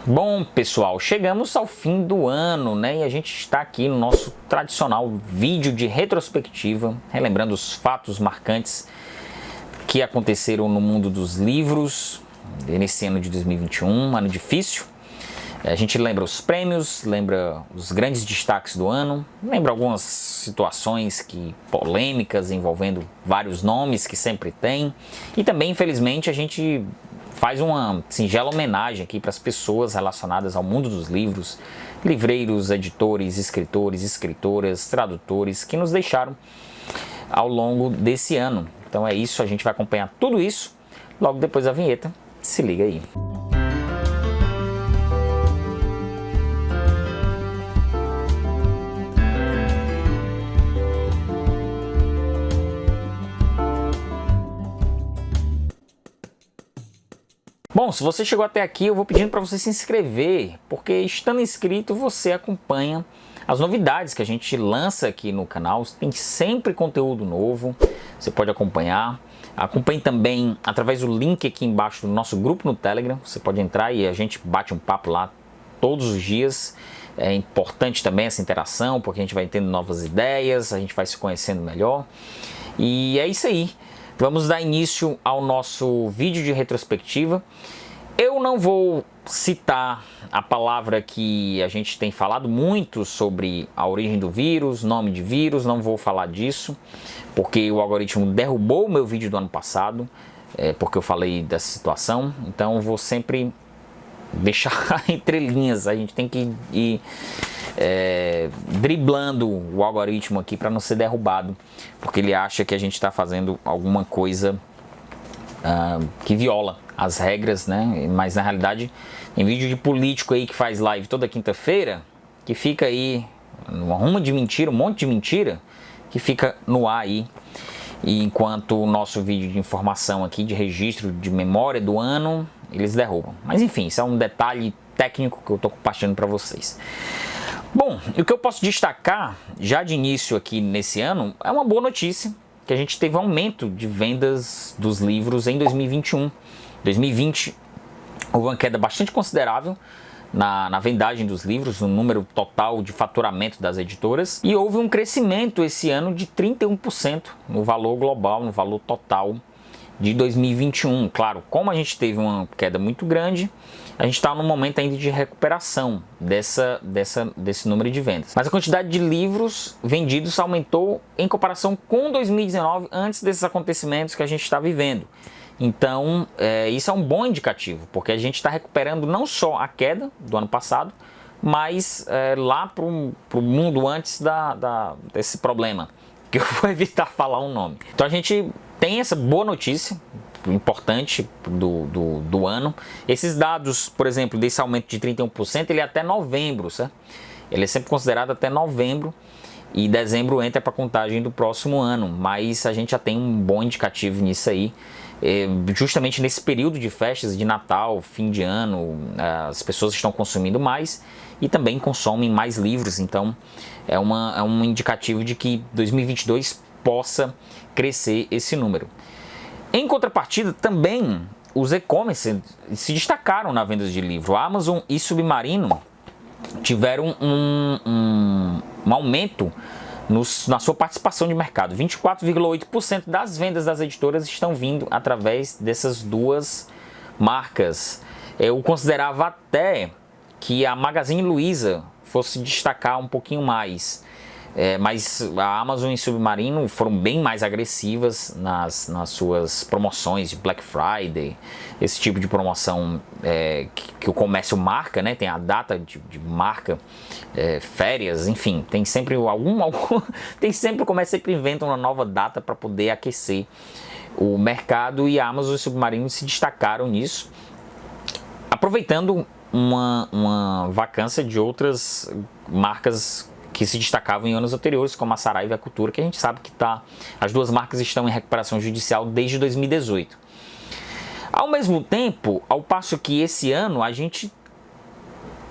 Bom, pessoal, chegamos ao fim do ano, né? E a gente está aqui no nosso tradicional vídeo de retrospectiva, relembrando os fatos marcantes que aconteceram no mundo dos livros nesse ano de 2021, um ano difícil. A gente lembra os prêmios, lembra os grandes destaques do ano, lembra algumas situações polêmicas envolvendo vários nomes que sempre tem. E também, infelizmente, a gente faz uma singela homenagem aqui para as pessoas relacionadas ao mundo dos livros, livreiros, editores, escritores, escritoras, tradutores, que nos deixaram ao longo desse ano. Então é isso, a gente vai acompanhar tudo isso logo depois da vinheta. Se liga aí. Bom, se você chegou até aqui, eu vou pedindo para você se inscrever, porque estando inscrito você acompanha as novidades que a gente lança aqui no canal. Tem sempre conteúdo novo, você pode acompanhar. Acompanhe também através do link aqui embaixo do nosso grupo no Telegram. Você pode entrar e a gente bate um papo lá todos os dias. É importante também essa interação, porque a gente vai tendo novas ideias, a gente vai se conhecendo melhor. E é isso aí. Vamos dar início ao nosso vídeo de retrospectiva. Eu não vou citar a palavra que a gente tem falado muito sobre a origem do vírus, nome de vírus, não vou falar disso, porque o algoritmo derrubou o meu vídeo do ano passado, porque eu falei dessa situação. Então eu vou sempre deixar entre linhas, a gente tem que ir driblando o algoritmo aqui para não ser derrubado, porque ele acha que a gente está fazendo alguma coisa que viola as regras, né? Mas na realidade, em vídeo de político aí que faz live toda quinta-feira, que fica aí uma ruma de mentira, um monte de mentira, que fica no ar aí, e enquanto o nosso vídeo de informação aqui, de registro de memória do ano, eles derrubam. Mas enfim, isso é um detalhe técnico que eu estou compartilhando para vocês. Bom, o que eu posso destacar já de início aqui nesse ano é uma boa notícia, que a gente teve um aumento de vendas dos livros em 2021. 2020 houve uma queda bastante considerável na vendagem dos livros, no número total de faturamento das editoras, e houve um crescimento esse ano de 31% no valor global, no valor total de 2021. Claro, como a gente teve uma queda muito grande, a gente está num momento ainda de recuperação desse número de vendas. Mas a quantidade de livros vendidos aumentou em comparação com 2019, antes desses acontecimentos que a gente está vivendo. Então, isso é um bom indicativo, porque a gente está recuperando não só a queda do ano passado, mas lá para o mundo antes desse problema, que eu vou evitar falar um nome. Então a gente tem essa boa notícia importante do ano. Esses dados, por exemplo, desse aumento de 31%, ele é até novembro, certo? Ele é sempre considerado até novembro, e dezembro entra para a contagem do próximo ano, mas a gente já tem um bom indicativo nisso aí. Justamente nesse período de festas de Natal, fim de ano, as pessoas estão consumindo mais e também consomem mais livros, então é um indicativo de que 2022 possa crescer esse número. Em contrapartida, também os e-commerce se destacaram na venda de livro. A Amazon e Submarino tiveram um aumento na sua participação de mercado. 24,8% das vendas das editoras estão vindo através dessas duas marcas. Eu considerava até que a Magazine Luiza fosse destacar um pouquinho mais, mas a Amazon e Submarino foram bem mais agressivas nas suas promoções de Black Friday, esse tipo de promoção que o comércio marca, né? Tem a data de marca, férias, enfim, tem sempre tem sempre o comércio sempre inventa uma nova data para poder aquecer o mercado, e a Amazon e Submarino se destacaram nisso, aproveitando uma vacância de outras marcas que se destacavam em anos anteriores, como a Saraiva e a Cultura, que a gente sabe que as duas marcas estão em recuperação judicial desde 2018. Ao mesmo tempo, ao passo que esse ano a gente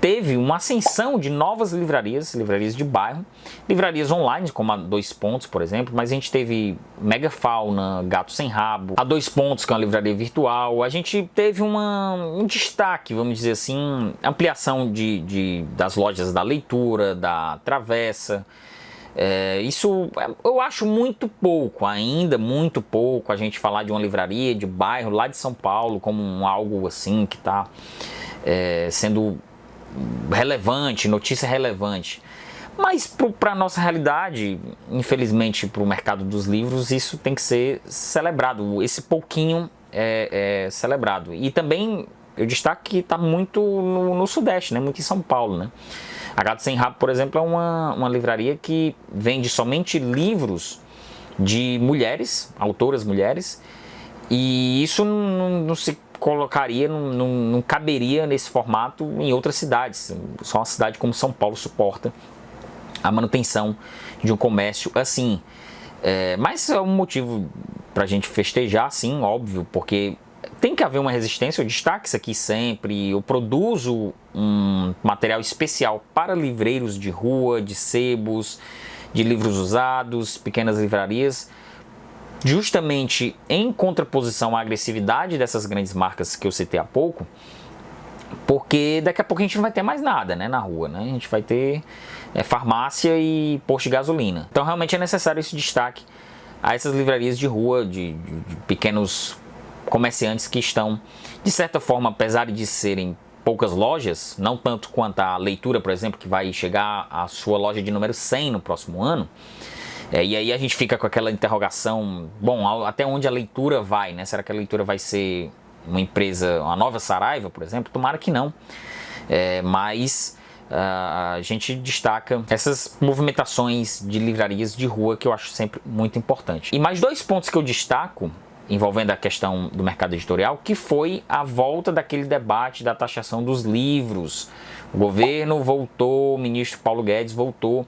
teve uma ascensão de novas livrarias, livrarias de bairro, livrarias online, como a Dois Pontos, por exemplo, mas a gente teve Megafauna, Gato Sem Rabo, a Dois Pontos, que é uma livraria virtual. A gente teve um destaque, vamos dizer assim, ampliação das lojas da leitura, da Travessa. Isso eu acho muito pouco, ainda muito pouco, a gente falar de uma livraria de bairro lá de São Paulo como algo assim que está sendo relevante, notícia relevante. Mas para a nossa realidade, infelizmente para o mercado dos livros, isso tem que ser celebrado, esse pouquinho é celebrado. E também eu destaco que está muito no Sudeste, né? Muito em São Paulo, né? A Gato Sem Rabo, por exemplo, é uma livraria que vende somente livros de mulheres, autoras mulheres, e isso não se colocaria, não caberia nesse formato em outras cidades. Só uma cidade como São Paulo suporta a manutenção de um comércio assim. Mas é um motivo para a gente festejar, sim, óbvio, porque tem que haver uma resistência. Eu destaco isso aqui sempre. Eu produzo um material especial para livreiros de rua, de sebos, de livros usados, pequenas livrarias, justamente em contraposição à agressividade dessas grandes marcas que eu citei há pouco, porque daqui a pouco a gente não vai ter mais nada, né, na rua, né? A gente vai ter farmácia e posto de gasolina. Então realmente é necessário esse destaque a essas livrarias de rua, de pequenos comerciantes que estão, de certa forma, apesar de serem poucas lojas, não tanto quanto a leitura, por exemplo, que vai chegar à sua loja de número 100 no próximo ano. E aí a gente fica com aquela interrogação, bom, até onde a leitura vai, né? Será que a leitura vai ser uma empresa, uma nova Saraiva, por exemplo? Tomara que não. Mas a gente destaca essas movimentações de livrarias de rua que eu acho sempre muito importante. E mais dois pontos que eu destaco envolvendo a questão do mercado editorial, que foi a volta daquele debate da taxação dos livros. O governo voltou, o ministro Paulo Guedes voltou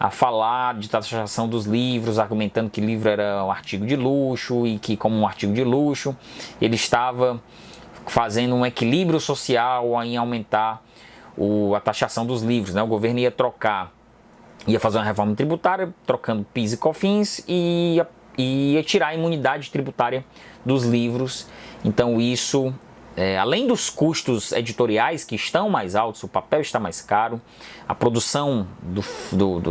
a falar de taxação dos livros, argumentando que livro era um artigo de luxo e que, como um artigo de luxo, ele estava fazendo um equilíbrio social em aumentar a taxação dos livros, né? O governo ia fazer uma reforma tributária, trocando PIS e COFINS, e ia tirar a imunidade tributária dos livros. Então isso, além dos custos editoriais que estão mais altos, o papel está mais caro, a produção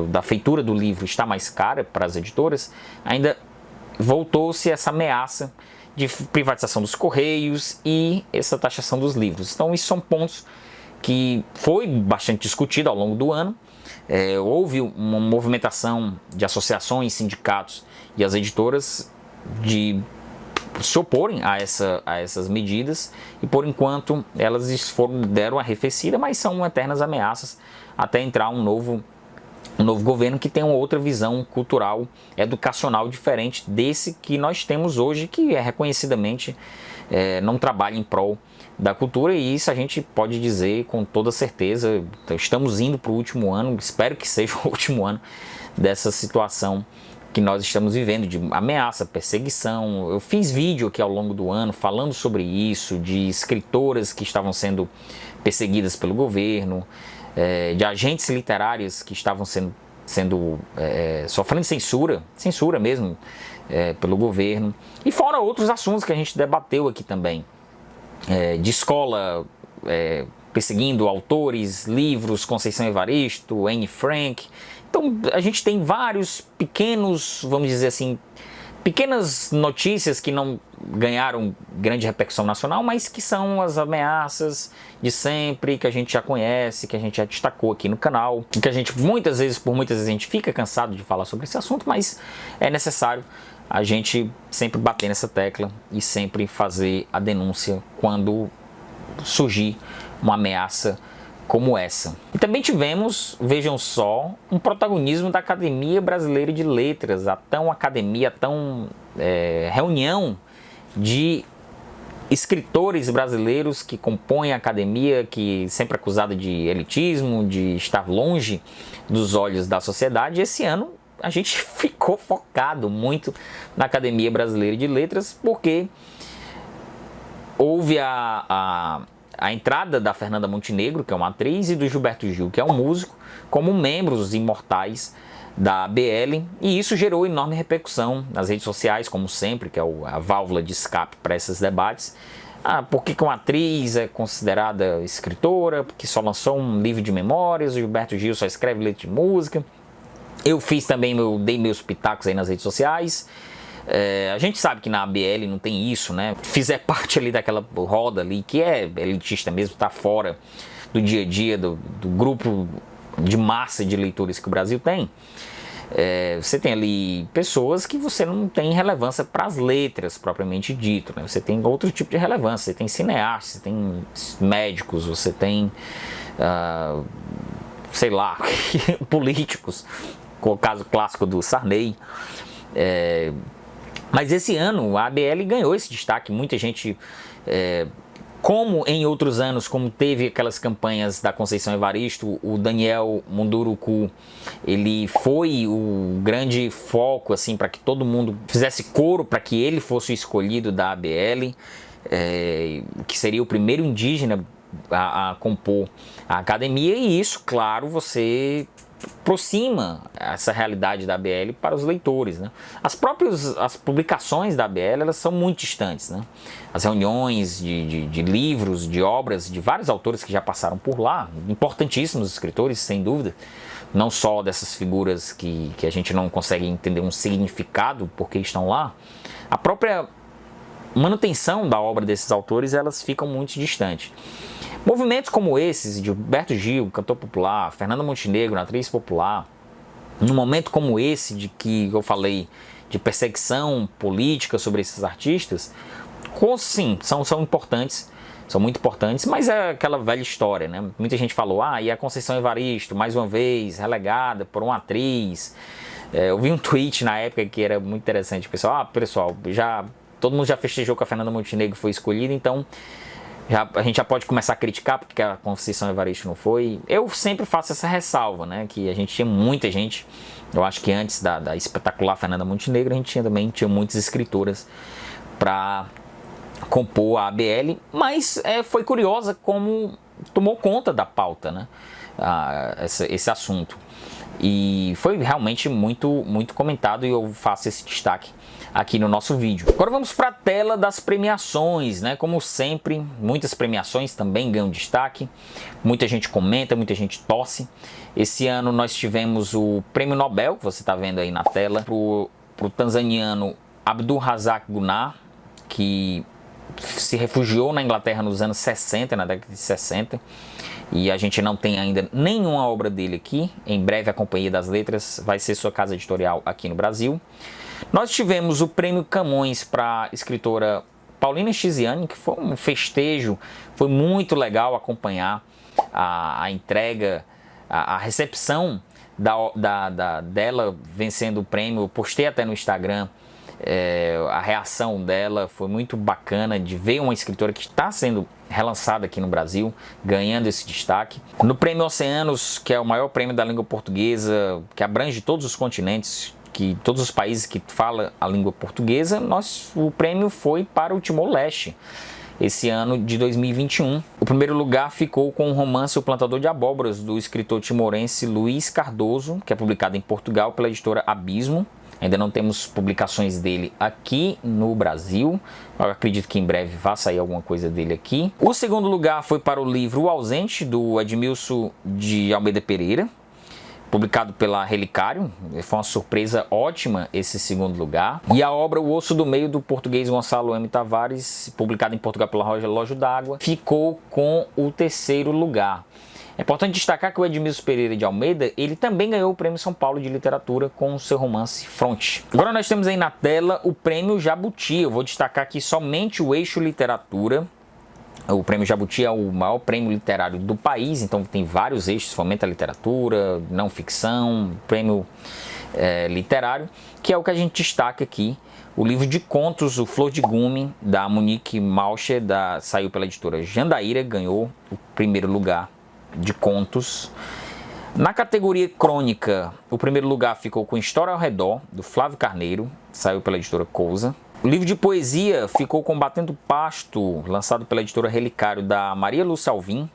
da feitura do livro está mais cara para as editoras, ainda voltou-se essa ameaça de privatização dos Correios e essa taxação dos livros. Então isso são pontos que foi bastante discutido ao longo do ano. Houve uma movimentação de associações, sindicatos e as editoras de se oporem a essas medidas, e por enquanto elas deram arrefecida, mas são eternas ameaças até entrar um novo governo que tem uma outra visão cultural, educacional diferente desse que nós temos hoje, que reconhecidamente não trabalha em prol da cultura. E isso a gente pode dizer com toda certeza. Estamos indo para o último ano, espero que seja o último ano dessa situação que nós estamos vivendo, de ameaça, perseguição. Eu fiz vídeo aqui ao longo do ano falando sobre isso, de escritoras que estavam sendo perseguidas pelo governo, de agentes literários que estavam sofrendo censura mesmo, pelo governo, e fora outros assuntos que a gente debateu aqui também, de escola perseguindo autores, livros, Conceição Evaristo, Anne Frank. Então a gente tem vários pequenos, vamos dizer assim, pequenas notícias que não ganharam grande repercussão nacional, mas que são as ameaças de sempre, que a gente já conhece, que a gente já destacou aqui no canal, que a gente por muitas vezes a gente fica cansado de falar sobre esse assunto, mas é necessário a gente sempre bater nessa tecla e sempre fazer a denúncia quando surgir uma ameaça como essa. E também tivemos, vejam só, um protagonismo da Academia Brasileira de Letras, a tão reunião de escritores brasileiros que compõem a academia, que sempre acusada de elitismo, de estar longe dos olhos da sociedade. Esse ano a gente ficou focado muito na Academia Brasileira de Letras, porque houve a a entrada da Fernanda Montenegro, que é uma atriz, e do Gilberto Gil, que é um músico, como membros imortais da ABL, e isso gerou enorme repercussão nas redes sociais, como sempre, que é a válvula de escape para esses debates. Por que uma atriz é considerada escritora? Porque só lançou um livro de memórias, o Gilberto Gil só escreve letra de música. Eu fiz também, dei meus pitacos aí nas redes sociais. A gente sabe que na ABL não tem isso, né? Fizer parte ali daquela roda ali, que é elitista mesmo, tá fora do dia a dia, do grupo de massa de leitores que o Brasil tem. Você tem ali pessoas que você não tem relevância para as letras propriamente dito, né? Você tem outro tipo de relevância, você tem cineastas, você tem médicos, você tem, sei lá, políticos, com o caso clássico do Sarney. Mas esse ano a ABL ganhou esse destaque, muita gente... Como em outros anos, como teve aquelas campanhas da Conceição Evaristo, o Daniel Munduruku, ele foi o grande foco assim para que todo mundo fizesse coro para que ele fosse o escolhido da ABL, que seria o primeiro indígena a compor a academia, e isso, claro, você aproxima essa realidade da ABL para os leitores, né? As publicações da ABL, elas são muito distantes, né? As reuniões de livros, de obras, de vários autores que já passaram por lá, importantíssimos escritores, sem dúvida, não só dessas figuras que a gente não consegue entender um significado porque estão lá, a própria manutenção da obra desses autores, elas ficam muito distantes. Movimentos como esses, de Gilberto Gil, cantor popular, Fernanda Montenegro, atriz popular, num momento como esse de que eu falei de perseguição política sobre esses artistas, sim, são importantes, são muito importantes, mas é aquela velha história, né? Muita gente falou, e a Conceição Evaristo, mais uma vez, relegada por uma atriz. Eu vi um tweet na época que era muito interessante, pessoal, todo mundo já festejou que a Fernanda Montenegro foi escolhida, então a gente já pode começar a criticar porque a Conceição Evaristo não foi. Eu sempre faço essa ressalva, né? Que a gente tinha muita gente. Eu acho que antes da espetacular Fernanda Montenegro, a gente também tinha muitas escritoras para compor a ABL, mas foi curiosa como tomou conta da pauta, né? Esse assunto. E foi realmente muito, muito comentado, e eu faço esse destaque aqui no nosso vídeo. Agora vamos para a tela das premiações, né? Como sempre, muitas premiações também ganham destaque, muita gente comenta, muita gente torce. Esse ano nós tivemos o Prêmio Nobel, que você está vendo aí na tela, para o tanzaniano Abdul Razak Gunnar, que se refugiou na Inglaterra nos anos 60, na década de 60, e a gente não tem ainda nenhuma obra dele aqui. Em breve a Companhia das Letras vai ser sua casa editorial aqui no Brasil. Nós tivemos o Prêmio Camões para a escritora Paulina Chiziane, que foi um festejo, foi muito legal acompanhar a entrega, a recepção dela vencendo o prêmio. Eu postei até no Instagram a reação dela, foi muito bacana de ver uma escritora que está sendo relançada aqui no Brasil, ganhando esse destaque. No Prêmio Oceanos, que é o maior prêmio da língua portuguesa, que abrange todos os continentes, todos os países que falam a língua portuguesa, o prêmio foi para o Timor-Leste, esse ano de 2021. O primeiro lugar ficou com o romance O Plantador de Abóboras, do escritor timorense Luiz Cardoso, que é publicado em Portugal pela editora Abismo. Ainda não temos publicações dele aqui no Brasil. Eu acredito que em breve vá sair alguma coisa dele aqui. O segundo lugar foi para o livro O Ausente, do Edmilson de Almeida Pereira, publicado pela Relicário. Foi uma surpresa ótima esse segundo lugar. E a obra O Osso do Meio, do português Gonçalo M. Tavares, publicado em Portugal pela Relógio d'Água, ficou com o terceiro lugar. É importante destacar que o Edmilson Pereira de Almeida, ele também ganhou o Prêmio São Paulo de Literatura com o seu romance Fronte. Agora nós temos aí na tela o Prêmio Jabuti. Eu vou destacar aqui somente o eixo literatura. O Prêmio Jabuti é o maior prêmio literário do país, então tem vários eixos: fomenta a literatura, não ficção, prêmio literário, que é o que a gente destaca aqui. O livro de contos, O Flor de Gume, da Monique Malcher, saiu pela editora Jandaíra, ganhou o primeiro lugar de contos. Na categoria crônica, o primeiro lugar ficou com História ao Redor, do Flávio Carneiro, saiu pela editora Cousa. O livro de poesia ficou Combatendo Pasto, lançado pela editora Relicário, da Maria Lúcia Alvim.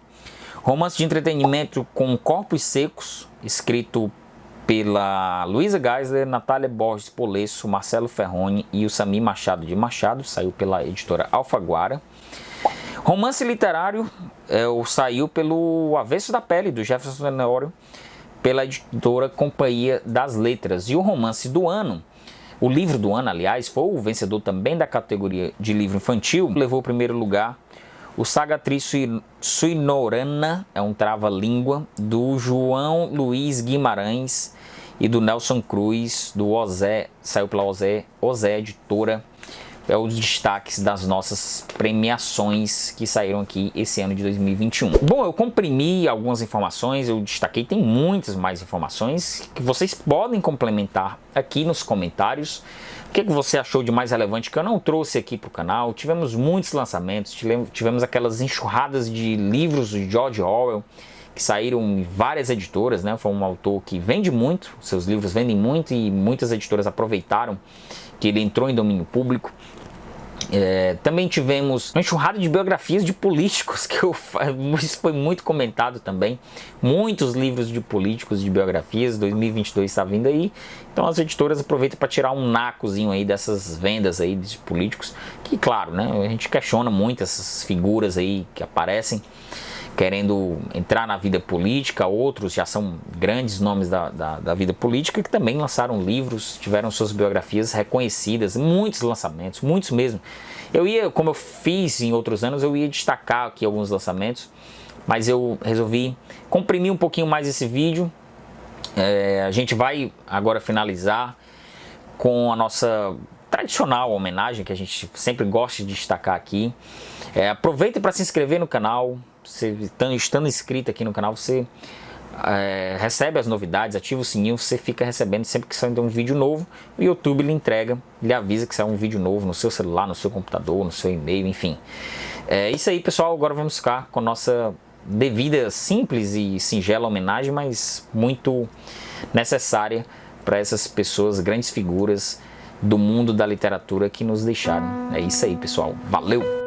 Romance de entretenimento com Corpos Secos, escrito pela Luísa Geisler, Natália Borges Polesso, Marcelo Ferroni e o Samir Machado de Machado, saiu pela editora Alfaguara. Romance literário saiu pelo Avesso da Pele, do Jefferson Tenório, pela editora Companhia das Letras. E o romance do ano, o livro do ano, aliás, foi o vencedor também da categoria de livro infantil, levou o primeiro lugar o Sagatriz Suinorana, é um trava-língua, do João Luiz Guimarães e do Nelson Cruz, do Ozé, saiu pela Ozé Editora. É os destaques das nossas premiações que saíram aqui esse ano de 2021. Bom, eu comprimi algumas informações, eu destaquei, tem muitas mais informações que vocês podem complementar aqui nos comentários. O que você achou de mais relevante que eu não trouxe aqui para o canal? Tivemos muitos lançamentos, tivemos aquelas enxurradas de livros de George Orwell, que saíram em várias editoras, né? Foi um autor que vende muito, seus livros vendem muito e muitas editoras aproveitaram que ele entrou em domínio público. Também tivemos uma enxurrada de biografias de políticos, isso foi muito comentado também. Muitos livros de políticos, de biografias, 2022 está vindo aí. Então as editoras aproveitam para tirar um nacozinho aí dessas vendas aí de políticos. Que claro, né, a gente questiona muito essas figuras aí que aparecem querendo entrar na vida política, outros já são grandes nomes da vida política que também lançaram livros, tiveram suas biografias reconhecidas, muitos lançamentos, muitos mesmo. Como eu fiz em outros anos, eu ia destacar aqui alguns lançamentos, mas eu resolvi comprimir um pouquinho mais esse vídeo. A gente vai agora finalizar com a nossa tradicional homenagem, que a gente sempre gosta de destacar aqui. Aproveita para se inscrever no canal. Você, estando inscrito aqui no canal, você recebe as novidades, ativa o sininho, você fica recebendo sempre que sair um vídeo novo. O YouTube lhe entrega, lhe avisa que sai um vídeo novo no seu celular, no seu computador, no seu e-mail, enfim. É isso aí, pessoal. Agora vamos ficar com a nossa devida, simples e singela homenagem, mas muito necessária para essas pessoas, grandes figuras do mundo da literatura que nos deixaram. É isso aí, pessoal. Valeu!